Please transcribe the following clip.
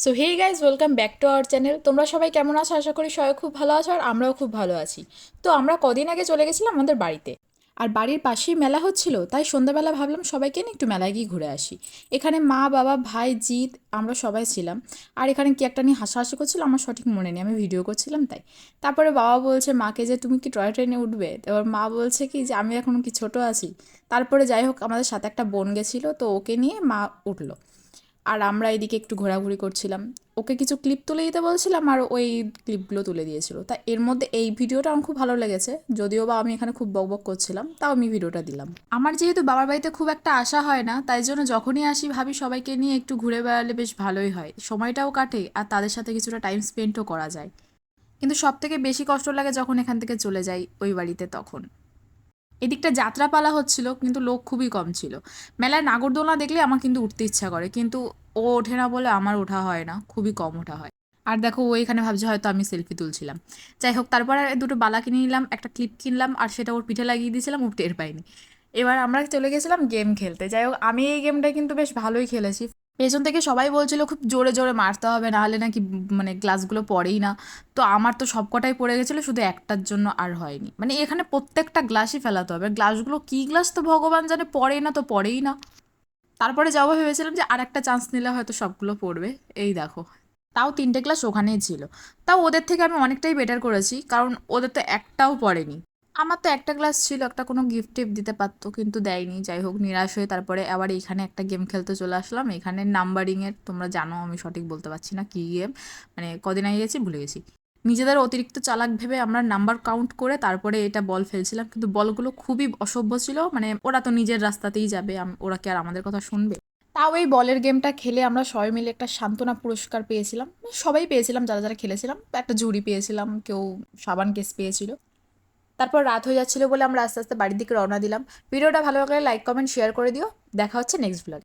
So hey guys, welcome back to our channel. তোমরা সবাই কেমন আছো? আশা করি সবাই খুব ভালো আছো, আর আমরাও খুব ভালো আছি। তো আমরা কদিন আগে চলে গেছিলাম আমাদের বাড়িতে, আর বাড়ির পাশেই মেলা হচ্ছিল, তাই সন্ধ্যাবেলা ভাবলাম সবাইকে নিয়ে একটু মেলায় গিয়ে ঘুরে আসি। এখানে মা, বাবা, ভাই, জিৎ, আমরা সবাই ছিলাম। আর এখানে কি একটা নিয়ে হাসাহাসি করছিল, আমার সঠিক মনে নেই, আমি ভিডিও করছিলাম তাই। তারপরে বাবা বলছে মাকে যে তুমি কি টয় ট্রেনে উঠবে, এবার মা বলছে কি যে আমি এখন কি ছোট আছি। তারপরে যাই হোক, আমাদের সাথে একটা বোন গেছিলো, তো ওকে নিয়ে মা উঠলো। আর আমরা এদিকে একটু ঘোরাঘুরি করছিলাম। ওকে কিছু ক্লিপ তুলে দিতে বলছিলাম, আর ওই ক্লিপগুলো তুলে দিয়েছিল। তা এর মধ্যে এই ভিডিওটা আমার খুব ভালো লেগেছে, যদিও বা আমি এখানে খুব বকবক করছিলাম, তাও আমি ভিডিওটা দিলাম। আমার যেহেতু বাবার বাড়িতে খুব একটা আসা হয় না, তাই জন্য যখনই আসি ভাবি সবাইকে নিয়ে একটু ঘুরে বেড়ালে বেশ ভালোই হয়, সময়টাও কাটে আর তাদের সাথে কিছুটা টাইম স্পেন্ডও করা যায়। কিন্তু সব থেকে বেশি কষ্ট লাগে যখন এখান থেকে চলে যাই ওই বাড়িতে, তখন। এদিকটা যাত্রাপালা হচ্ছিল, কিন্তু লোক খুবই কম ছিল। মেলায় নাগরদোলনা দেখলে আমার কিন্তু উঠতে ইচ্ছা করে, কিন্তু ও ওঠে না বলে আমার ওঠা হয় না, খুবই কম ওঠা হয়। আর দেখো, ও এখানে ভাবছে হয়তো আমি সেলফি তুলছিলাম। যাই হোক, তারপরে দুটো বালা কিনে নিলাম, একটা ক্লিপ কিনলাম, আর সেটা ওর পিঠে লাগিয়ে দিয়েছিলাম, ও টের পাইনি। এবার আমরা চলে গেছিলাম গেম খেলতে। যাই হোক, আমি এই গেমটা কিন্তু বেশ ভালোই খেলেছি। পেছন থেকে সবাই বলছিল খুব জোরে জোরে মারতে হবে, নাহলে নাকি মানে গ্লাসগুলো পড়েই না। তো আমার তো সবকটাই পড়ে গেছিলো, শুধু একটার জন্য আর হয়নি। মানে এখানে প্রত্যেকটা গ্লাসই ফেলাতে হবে, গ্লাসগুলো কী গ্লাস তো ভগবান জানে, পড়েই না তো পড়েই না। তারপরে যাবো ভেবেছিলাম যে আর একটা চান্স নিলে হয়তো সবগুলো পড়বে। এই দেখো, তাও তিনটে ক্লাস ওখানেই ছিল। তাও ওদের থেকে আমি অনেকটাই বেটার করেছি, কারণ ওদের তো একটাও পড়েনি। আমার তো একটা ক্লাস ছিল, একটা কোনো গিফট টিফট দিতে পারতো, কিন্তু দেয়নি। যাই হোক, নিরাশ হয়ে তারপরে আবার এইখানে একটা গেম খেলতে চলে আসলাম। এখানে নাম্বারিংয়ের, তোমরা জানো আমি সঠিক বলতে পারছি না কী গেম, মানে কদিন আগে গেছি ভুলে গেছি। নিজেদের অতিরিক্ত চালাক ভেবে আমরা নাম্বার কাউন্ট করে তারপরে এটা বল ফেলছিলাম, কিন্তু বলগুলো খুবই অসভ্য ছিল। মানে ওরা তো নিজের রাস্তাতেই যাবে, ওরা কি আর আমাদের কথা শুনবে? তাও এই বলের গেমটা খেলে আমরা সবাই মিলে একটা সান্ত্বনা পুরস্কার পেয়েছিলাম। সবাই পেয়েছিলাম, যারা যারা খেলেছিলাম। একটা ঝুড়ি পেয়েছিলাম, কেউ সাবান কেস পেয়েছিল। তারপর রাত হয়ে যাচ্ছিল বলে আমরা আস্তে আস্তে বাড়ির দিকে রওনা দিলাম। ভিডিওটা ভালো লাগলে লাইক, কমেন্ট, শেয়ার করে দিও। দেখা হচ্ছে নেক্সট ব্লগে।